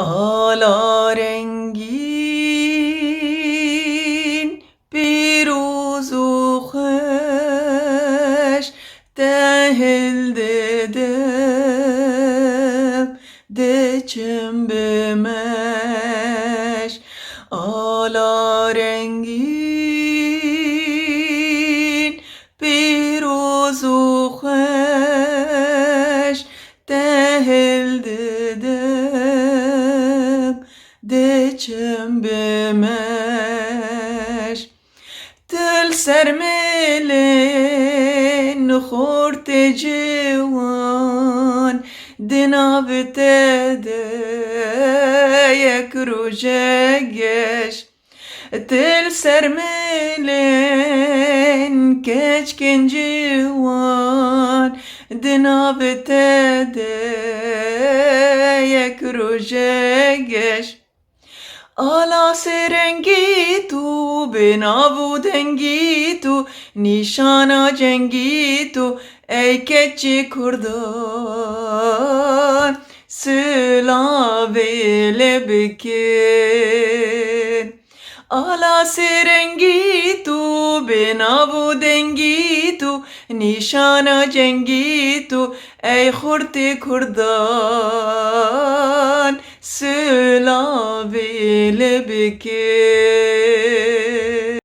Ala rengin پیروز و خوش دهل dedim deçim bemeş ala rengin پیروز و خوش دهل dedim deçim bemeş دل سرملين خورت جوان دنا بتدايك رجاقش دل سرملين كشكن جوان دنا بتدايك رجاقش Ala serengi tu, benavu dengi tu, nişana cengi tu, ey keçi kurdan, sılave bikin. Ala serengi tu, benavu dengi tu, nişana cengi tu, ey kurti kurdan, sılave bikin.